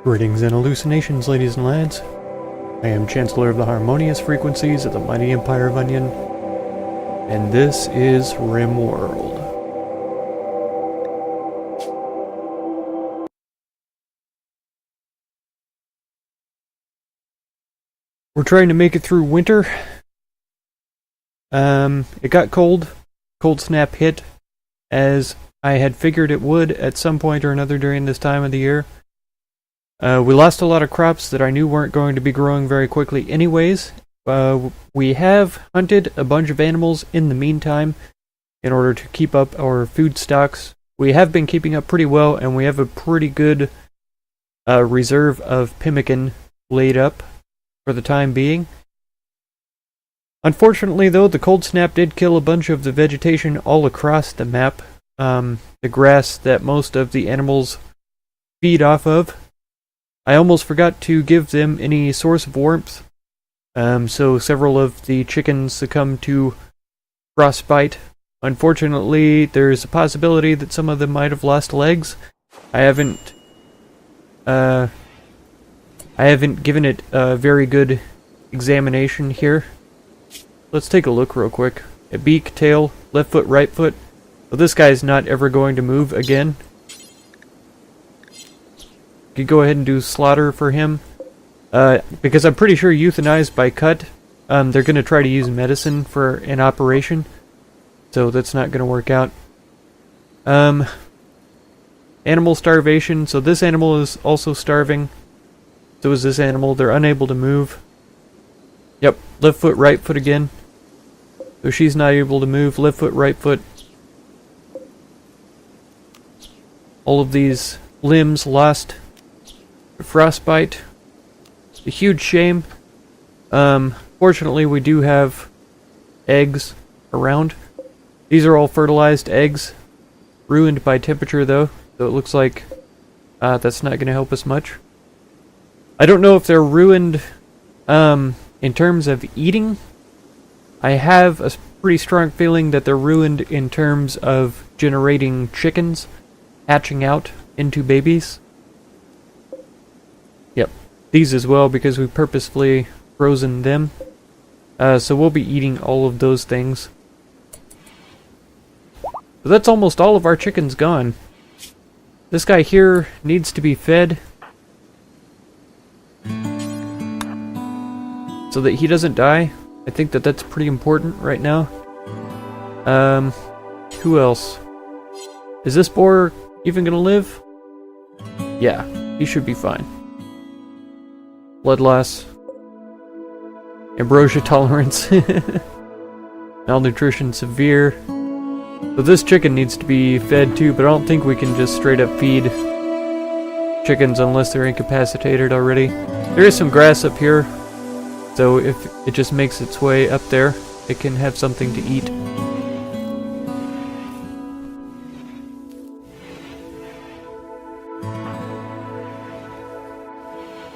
Greetings and hallucinations, ladies and lads. I am Chancellor of the Harmonious Frequencies of the Mighty Empire of Onion, and this is Rimworld. We're trying to make it through winter. It got cold. Cold snap hit, as I had figured it would at some point or another during this time of the year. We lost a lot of crops that I knew weren't going to be growing very quickly anyways. We have hunted a bunch of animals in the meantime in order to keep up our food stocks. We have been keeping up pretty well, and we have a pretty good reserve of pemmican laid up for the time being. Unfortunately, though, the cold snap did kill a bunch of the vegetation all across the map. The grass that most of the animals feed off of. I almost forgot to give them any source of warmth, so several of the chickens succumbed to frostbite. Unfortunately, there's a possibility that some of them might have lost legs. I haven't given it a very good examination here. Let's take a look real quick. A beak, tail, left foot, right foot. Well, this guy's not ever going to move again. Could go ahead and do slaughter for him. Because I'm pretty sure euthanized by cut. They're going to try to use medicine for an operation. So that's not going to work out. Animal starvation. So this animal is also starving. So is this animal. They're unable to move. Yep, left foot, right foot again. So she's not able to move. Left foot, right foot. All of these limbs lost to frostbite. It's a huge shame. Fortunately, we do have eggs around. These are all fertilized eggs. Ruined by temperature, though. So it looks like that's not going to help us much. I don't know if they're ruined in terms of eating. I have a pretty strong feeling that they're ruined in terms of generating chickens, hatching out into babies. Yep, these as well, because we purposefully frozen them. So we'll be eating all of those things. So that's almost all of our chickens gone. This guy here needs to be fed so that he doesn't die. I think that that's pretty important right now. Who else? Is this boar even gonna live? Yeah, he should be fine. Blood loss. Ambrosia tolerance. Malnutrition severe. So this chicken needs to be fed too, but I don't think we can just straight up feed chickens unless they're incapacitated already. There is some grass up here, so if it just makes its way up there, it can have something to eat.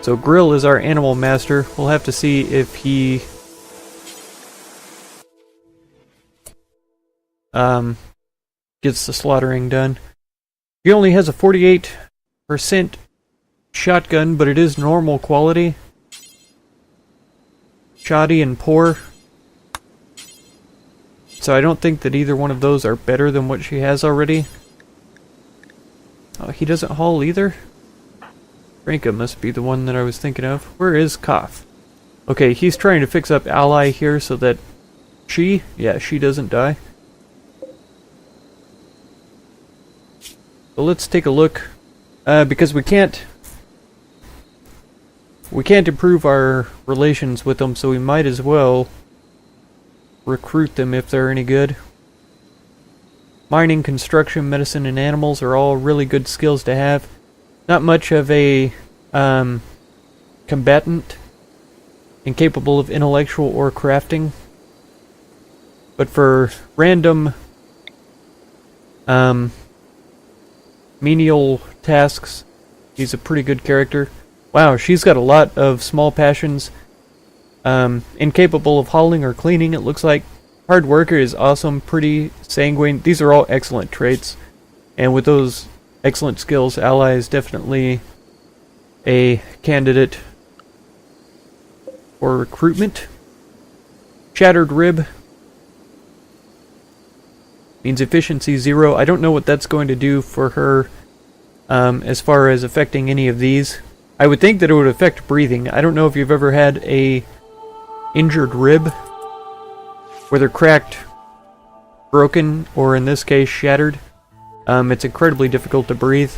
So Grill is our animal master. We'll have to see if he gets the slaughtering done. He only has a 48% shotgun, but it is normal quality. Shoddy and poor. So I don't think that either one of those are better than what she has already. Oh, he doesn't haul either? Franka must be the one that I was thinking of. Where is Koth? Okay, he's trying to fix up Ally here so that she doesn't die. So let's take a look, because we can't improve our relations with them, so we might as well recruit them if they're any good. Mining, construction, medicine, and animals are all really good skills to have. Not much of a combatant, incapable of intellectual or crafting. But for random menial tasks, he's a pretty good character. Wow, she's got a lot of small passions. Incapable of hauling or cleaning, it looks like. Hard worker is awesome, pretty sanguine. These are all excellent traits. And with those excellent skills, Ally is definitely a candidate for recruitment. Shattered rib means efficiency 0. I don't know what that's going to do for her as far as affecting any of these. I would think that it would affect breathing. I don't know if you've ever had a injured rib where they're cracked, broken, or in this case shattered. It's incredibly difficult to breathe.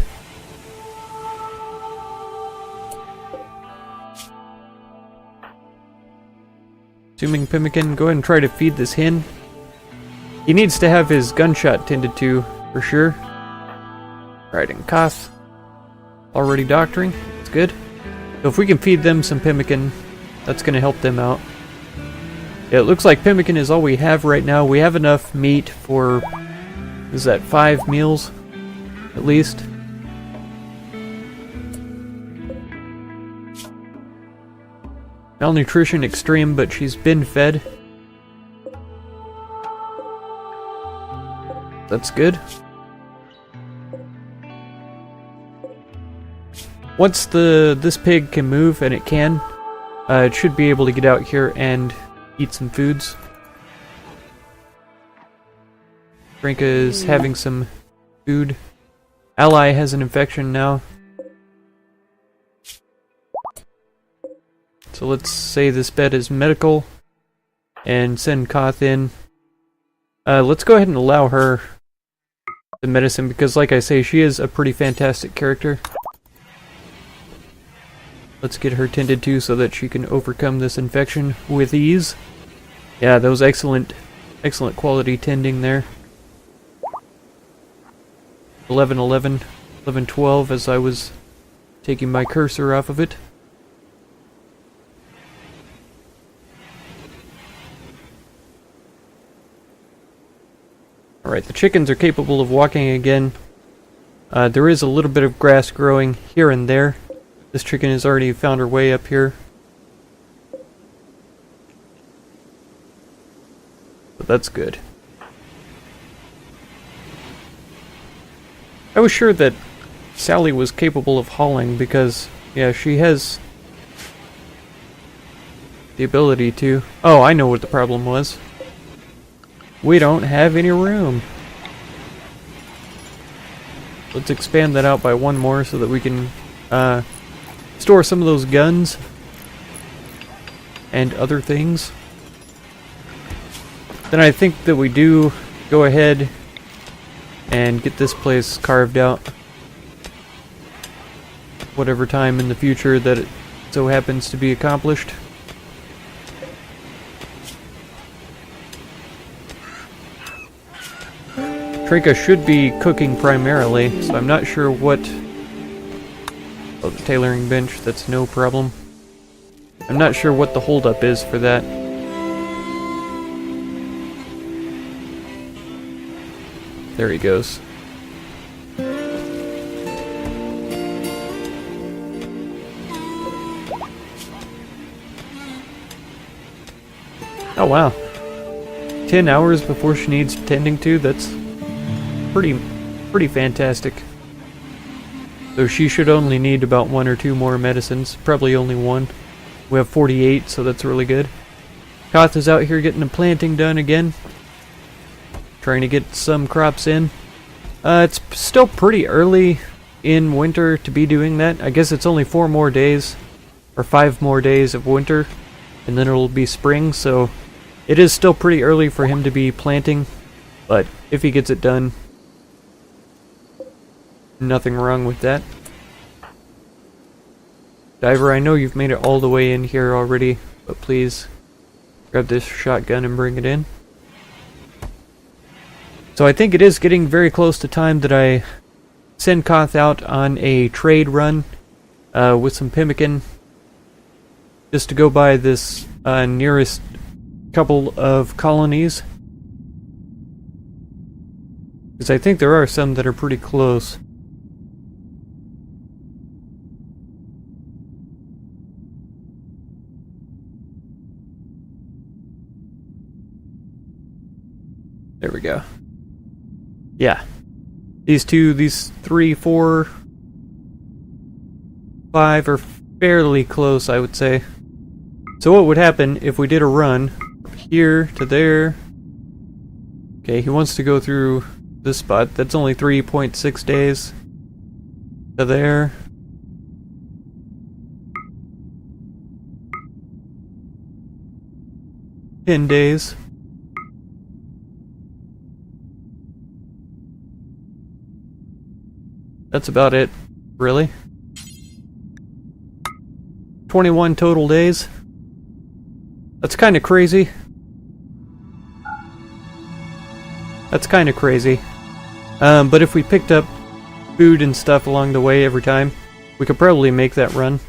Assuming Pemmican, go ahead and try to feed this hen. He needs to have his gunshot tended to, for sure. Alright, and Koth. Already doctoring. That's good. So if we can feed them some Pemmican, that's going to help them out. Yeah, it looks like Pemmican is all we have right now. We have enough meat for, is that 5 meals? At least. Malnutrition extreme, but she's been fed. That's good. Once this pig can move, and it can, it should be able to get out here and eat some foods. Franka is having some food. Ally has an infection now. So let's say this bed is medical and send Koth in. Let's go ahead and allow her the medicine because, like I say, she is a pretty fantastic character. Let's get her tended to so that she can overcome this infection with ease. Yeah, that was excellent quality tending there. 11:11, 11:12 as I was taking my cursor off of it. Alright, the chickens are capable of walking again. There is a little bit of grass growing here and there. This chicken has already found her way up here. But that's good. I was sure that Sally was capable of hauling because, yeah, she has the ability to. Oh, I know what the problem was. We don't have any room. Let's expand that out by one more so that we can store some of those guns and other things. Then I think that we do go ahead and get this place carved out. Whatever time in the future that it so happens to be accomplished. Trinka should be cooking primarily, so I'm not sure what... Oh, the tailoring bench, that's no problem. I'm not sure what the holdup is for that. There he goes. Oh wow. 10 hours before she needs tending to, that's pretty fantastic. So she should only need about 1 or 2 more medicines. Probably only 1. We have 48, so that's really good. Koth is out here getting the planting done again. Trying to get some crops in. It's still pretty early in winter to be doing that. I guess it's only 4 more days. Or 5 more days of winter. And then it'll be spring, so... It is still pretty early for him to be planting. But if he gets it done... Nothing wrong with that. Diver, I know you've made it all the way in here already, but please grab this shotgun and bring it in. So I think it is getting very close to time that I send Koth out on a trade run with some pemmican, just to go by this nearest couple of colonies. Because I think there are some that are pretty close. There we go. Yeah. These 2, these 3, 4, 5 are fairly close, I would say. So what would happen if we did a run from here to there? Okay, he wants to go through this spot. That's only 3.6 days to there. $10 days. That's about it, really. 21 total days. That's kind of crazy. That's kind of crazy. But if we picked up food and stuff along the way every time, we could probably make that run.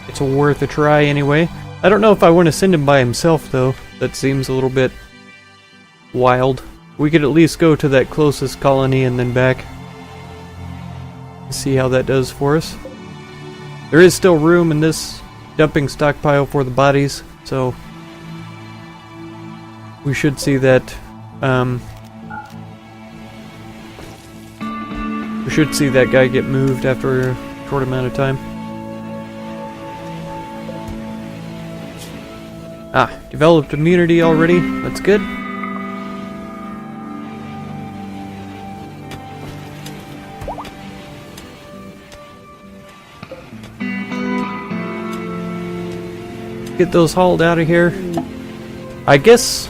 It's worth a try anyway. I don't know if I want to send him by himself though. That seems a little bit wild. We could at least go to that closest colony and then back. See how that does for us. There is still room in this dumping stockpile for the bodies, so we should see that. We should see that guy get moved after a short amount of time. Ah, developed immunity already. That's good. Get those hauled out of here. I guess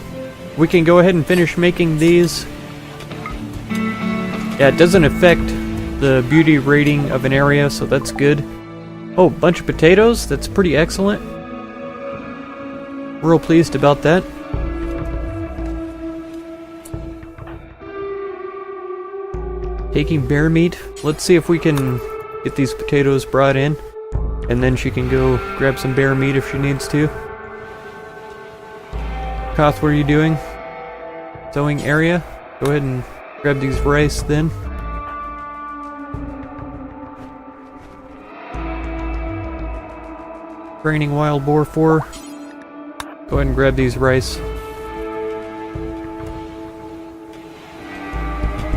we can go ahead and finish making these. Yeah, it doesn't affect the beauty rating of an area, so that's good. Oh, bunch of potatoes. That's pretty excellent. Real pleased about that. Taking bear meat. Let's see if we can get these potatoes brought in. And then she can go grab some bear meat if she needs to. Koth, what are you doing? Sowing area? Go ahead and grab these rice then. Training wild boar 4. Go ahead and grab these rice.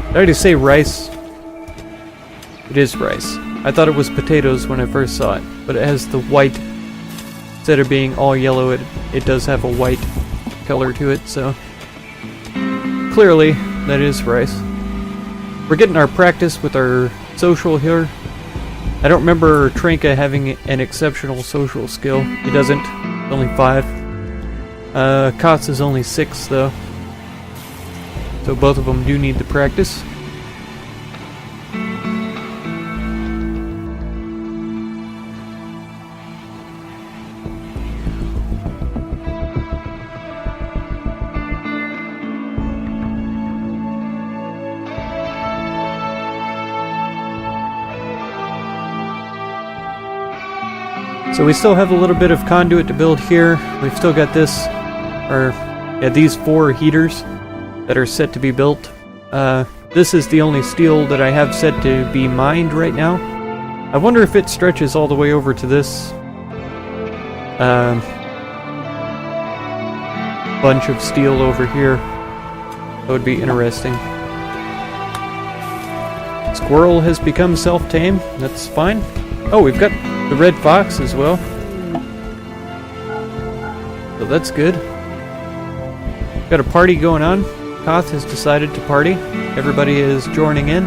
Did I just say rice? It is rice. I thought it was potatoes when I first saw it, but it has the white. Instead of being all yellow, it does have a white color to it, so clearly that is rice. We're getting our practice with our social here. I don't remember Tranka having an exceptional social skill. He doesn't. Only 5. Kots is only 6 though. So both of them do need the practice. So we still have a little bit of conduit to build here. We've still got this, or yeah, these 4 heaters that are set to be built. This is the only steel that I have set to be mined right now. I wonder if it stretches all the way over to this bunch of steel over here. That would be interesting. Squirrel has become self-tame. That's fine. Oh, we've got the red fox as well. So that's good. Got a party going on. Koth has decided to party. Everybody is joining in.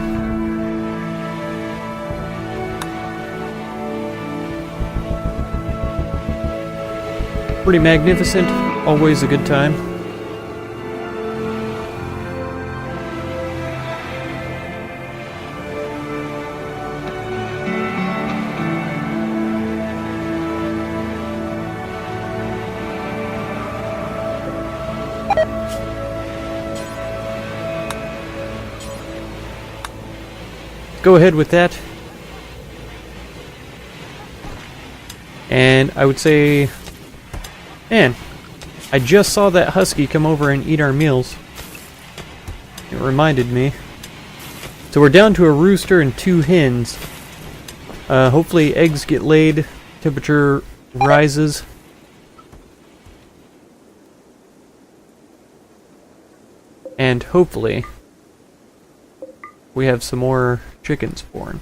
Pretty magnificent. Always a good time. Go ahead with that. And I would say, man, I just saw that husky come over and eat our meals. It reminded me. So we're down to a rooster and 2 hens. Hopefully eggs get laid, temperature rises. And hopefully we have some more chickens born.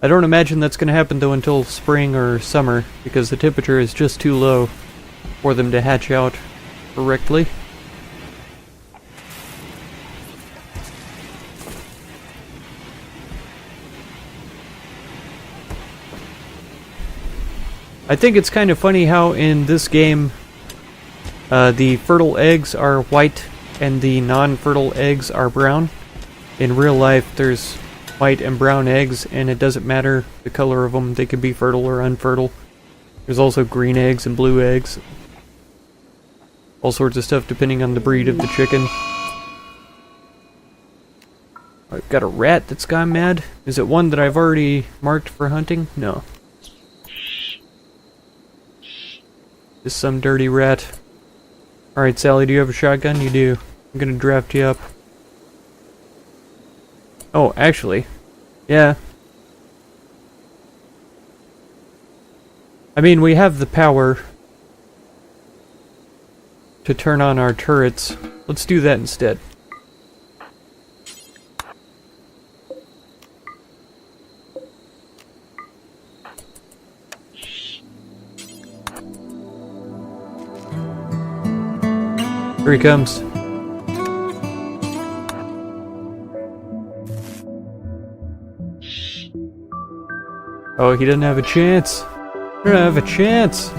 I don't imagine that's going to happen though until spring or summer, because the temperature is just too low for them to hatch out correctly. I think it's kind of funny how in this game the fertile eggs are white and the non-fertile eggs are brown. In real life there's white and brown eggs and it doesn't matter the color of them, they can be fertile or unfertile. There's also green eggs and blue eggs. All sorts of stuff depending on the breed of the chicken. I've got a rat that's gone mad. Is it one that I've already marked for hunting? No. Just some dirty rat. Alright, Sally, do you have a shotgun? You do. I'm gonna draft you up. Oh, actually. Yeah. I mean, we have the power to turn on our turrets. Let's do that instead. Here he comes. Oh, he doesn't have a chance. He doesn't have a chance.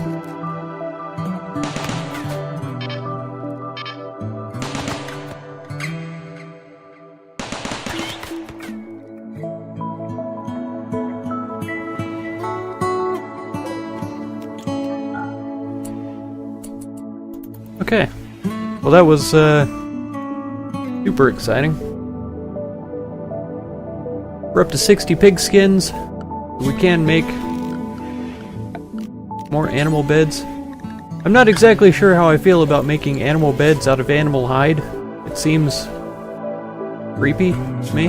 Okay. Well, that was super exciting. We're up to 60 pig skins. We can make more animal beds. I'm not exactly sure how I feel about making animal beds out of animal hide. It seems creepy to me.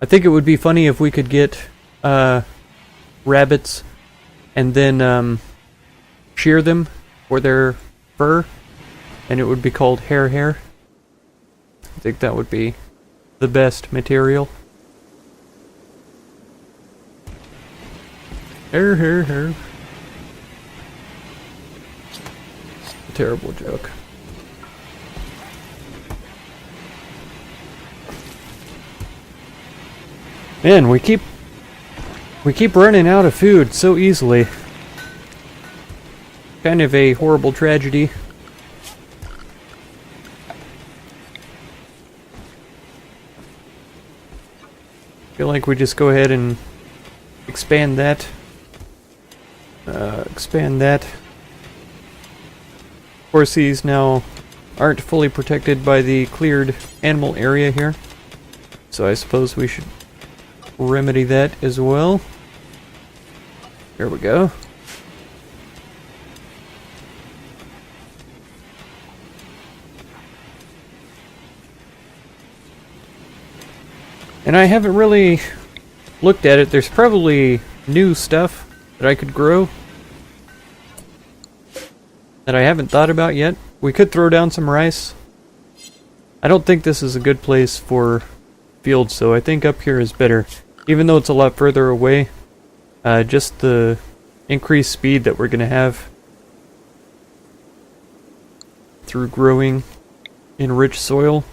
I think it would be funny if we could get rabbits and then shear them for their fur, and it would be called hair. I think that would be the best material. Hair. A terrible joke. Man, we keep running out of food so easily. Kind of a horrible tragedy. I feel like we just go ahead and expand that. Of course, these now aren't fully protected by the cleared animal area here, so I suppose we should remedy that as well. There we go. And I haven't really looked at it. There's probably new stuff that I could grow that I haven't thought about yet. We could throw down some rice. I don't think this is a good place for fields, so I think up here is better. Even though it's a lot further away, just the increased speed that we're going to have through growing in rich soil,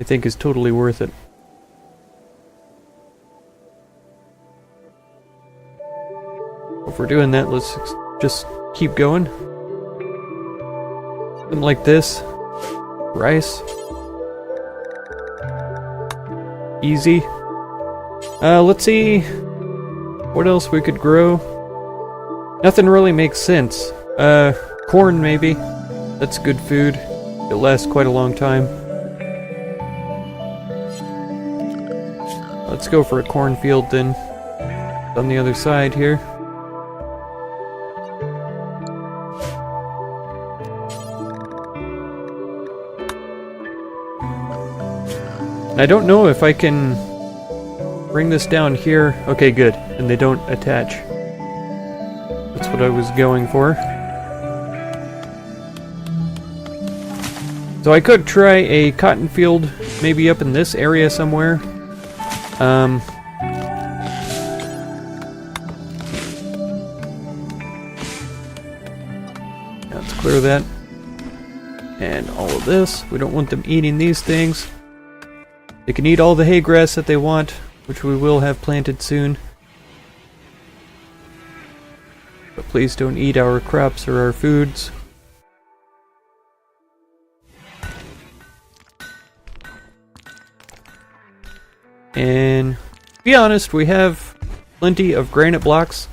I think is totally worth it. If we're doing that, let's just keep going. Something like this. Rice. Easy. Let's see what else we could grow. Nothing really makes sense. Corn maybe. That's good food. It lasts quite a long time. Let's go for a cornfield then. On the other side here. I don't know if I can bring this down here. Okay, good. And they don't attach. That's what I was going for. So I could try a cotton field, maybe up in this area somewhere. Let's clear that. And all of this. We don't want them eating these things. They can eat all the hay grass that they want, which we will have planted soon. But please don't eat our crops or our foods. And to be honest, we have plenty of granite blocks.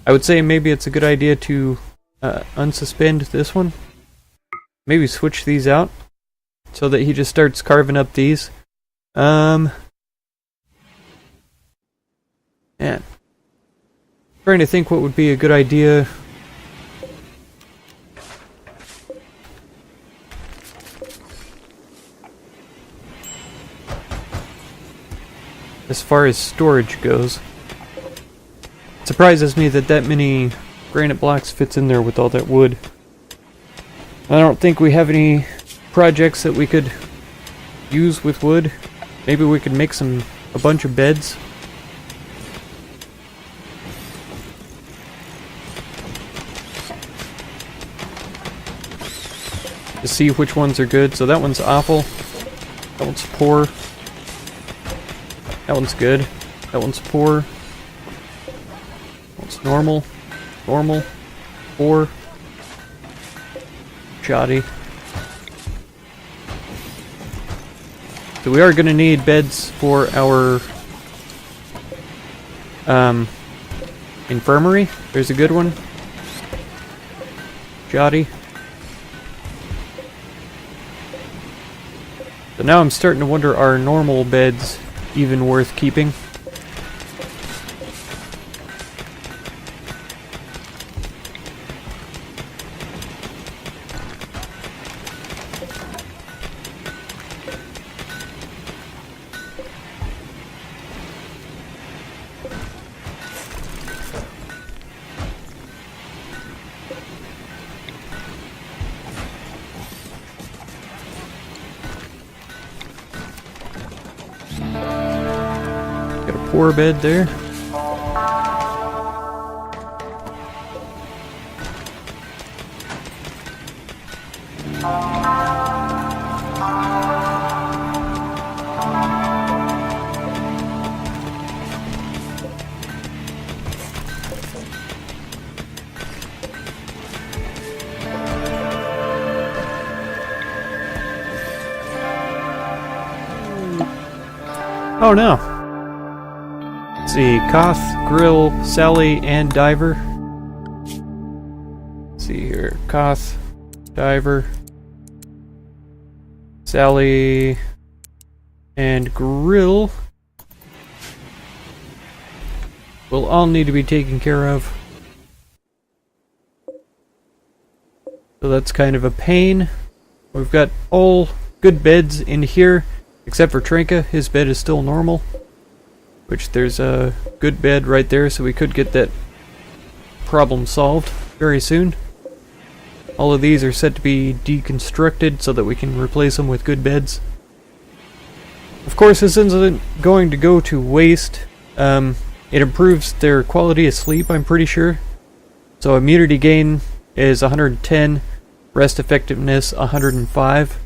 I would say maybe it's a good idea to unsuspend this one. Maybe switch these out so that he just starts carving up these. Man. Trying to think what would be a good idea. As far as storage goes. It surprises me that many granite blocks fits in there with all that wood. I don't think we have any projects that we could use with wood. Maybe we could make a bunch of beds. To see which ones are good. So that one's awful. That one's poor. That one's good. That one's poor. That one's normal. Normal. Poor. Shoddy. So we are going to need beds for our infirmary. There's a good one. Shoddy. So now I'm starting to wonder, are normal beds even worth keeping? Poor bed there. Oh no. Let's see, Koth, Grill, Sally, and Diver. Let's see here, Koth, Diver, Sally, and Grill will all need to be taken care of. So that's kind of a pain. We've got all good beds in here, except for Trinka. His bed is still normal. Which there's a good bed right there, so we could get that problem solved very soon. All of these are set to be deconstructed so that we can replace them with good beds. Of course, this isn't going to go to waste. It improves their quality of sleep, I'm pretty sure. So immunity gain is 110, rest effectiveness 105,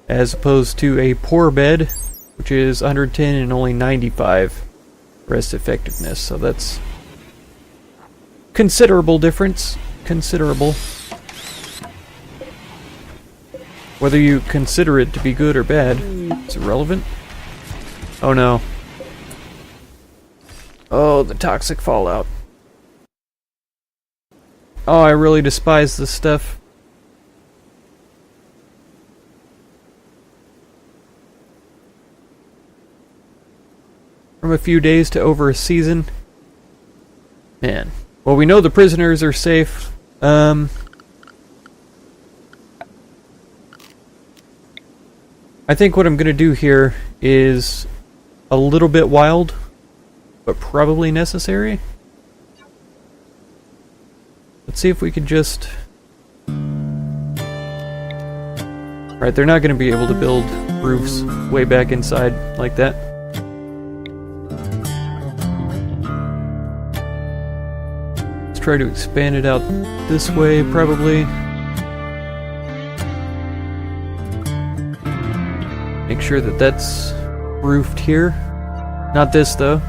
as opposed to a poor bed, which is 110 and only 95. Rest effectiveness, so that's considerable difference. Considerable. Whether you consider it to be good or bad, it's irrelevant. Oh no. Oh, the toxic fallout. Oh, I really despise this stuff. From a few days to over a season. Man. Well, we know the prisoners are safe. I think what I'm going to do here is a little bit wild, but probably necessary. Let's see if we could just Right, they're not going to be able to build roofs way back inside like that. Let's try to expand it out this way, probably. Make sure that that's roofed here. Not this, though.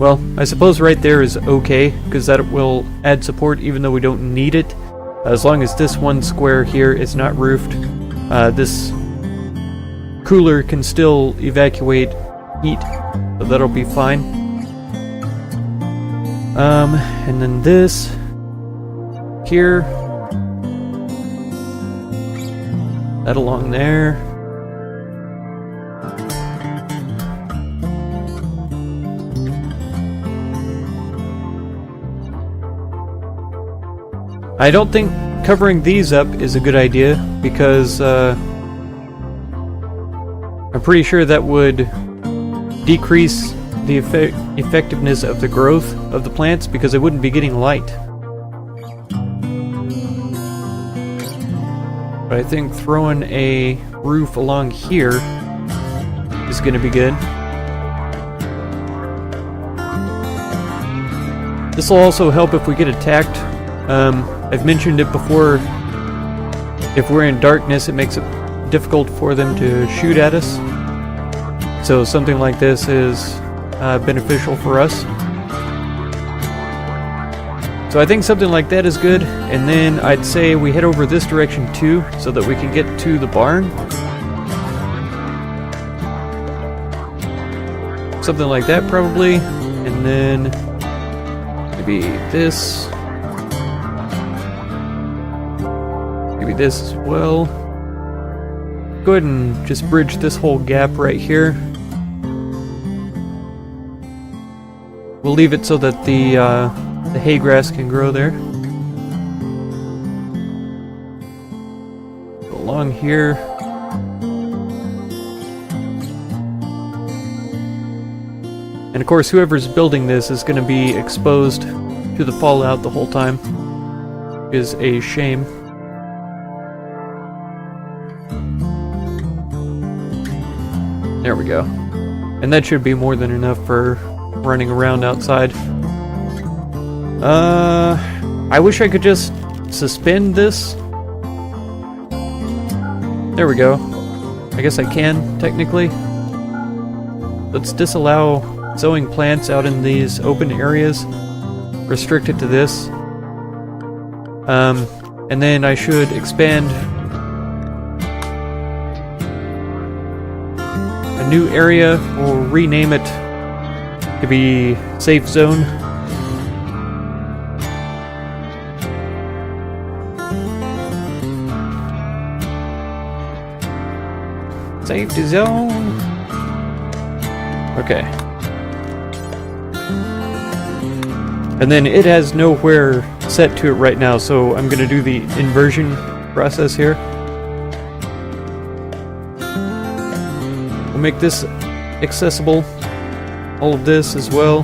Well, I suppose right there is okay, because that will add support even though we don't need it. As long as this one square here is not roofed, this cooler can still evacuate heat, so that'll be fine. And then this here, that along there. I don't think covering these up is a good idea, because I'm pretty sure that would decrease the effectiveness of the growth of the plants, because they wouldn't be getting light. But I think throwing a roof along here is going to be good. This will also help if we get attacked. I've mentioned it before, if we're in darkness it makes it difficult for them to shoot at us. So something like this is beneficial for us. So I think something like that is good, and then I'd say we head over this direction too, so that we can get to the barn. Something like that probably, and then maybe this. Maybe this as well. Go ahead and just bridge this whole gap right here. We'll leave it so that the hay grass can grow there. Go along here. And of course, whoever's building this is going to be exposed to the fallout the whole time. Which is a shame. There we go. And that should be more than enough for running around outside. I wish I could just suspend this. There we go. I guess I can, technically. Let's disallow sowing plants out in these open areas. Restrict it to this. And then I should expand a new area, or rename it to be safe zone. Safety zone. Okay. And then it has nowhere set to it right now, so I'm going to do the inversion process here. We'll make this accessible. All of this as well.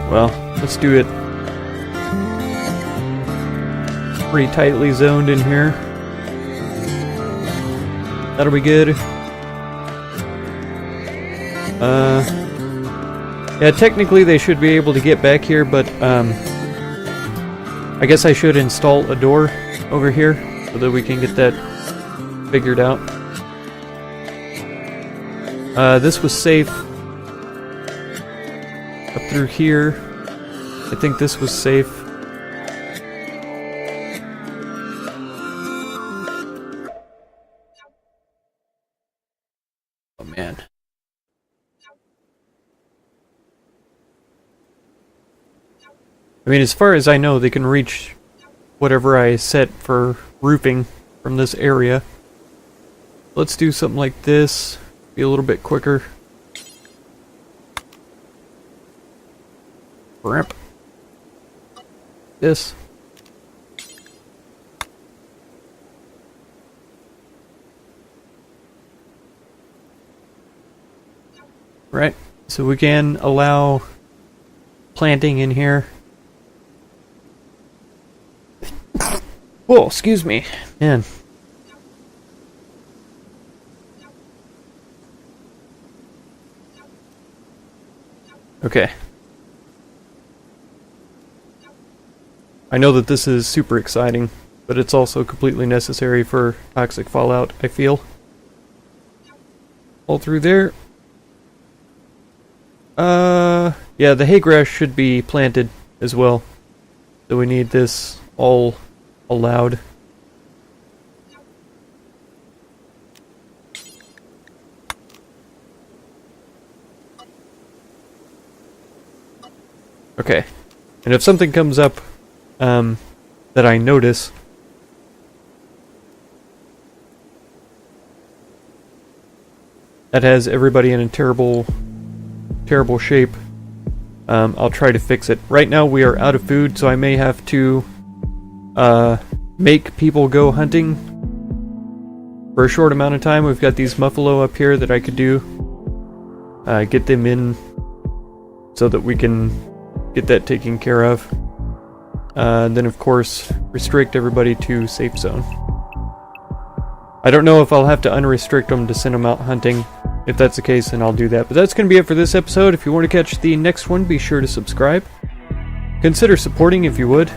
Well, let's do it. Pretty tightly zoned in here. That'll be good. Yeah, technically they should be able to get back here, but I guess I should install a door over here so that we can get that figured out. This was safe up through here. I think this was safe. Oh man. I mean, as far as I know, they can reach whatever I set for roofing from this area. Let's do something like this. Be a little bit quicker. Ramp. This. Right. So we can allow planting in here. Oh, excuse me. Man. Okay. I know that this is super exciting, but it's also completely necessary for toxic fallout, I feel. All through there. Yeah, the hay grass should be planted as well. So we need this all allowed. Okay. And if something comes up that I notice, that has everybody in a terrible shape, I'll try to fix it. Right now we are out of food, so I may have to make people go hunting for a short amount of time. We've got these muffalo up here that I could do. Get them in so that we can get that taken care of. Then of course restrict everybody to safe zone. I don't know if I'll have to unrestrict them to send them out hunting. If that's the case, then I'll do that. But that's going to be it for this episode. If you want to catch the next one, be sure to subscribe. Consider supporting if you would.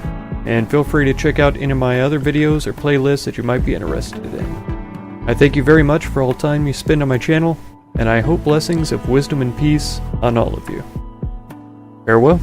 And feel free to check out any of my other videos or playlists that you might be interested in. I thank you very much for all the time you spend on my channel, and I hope blessings of wisdom and peace on all of you. Farewell.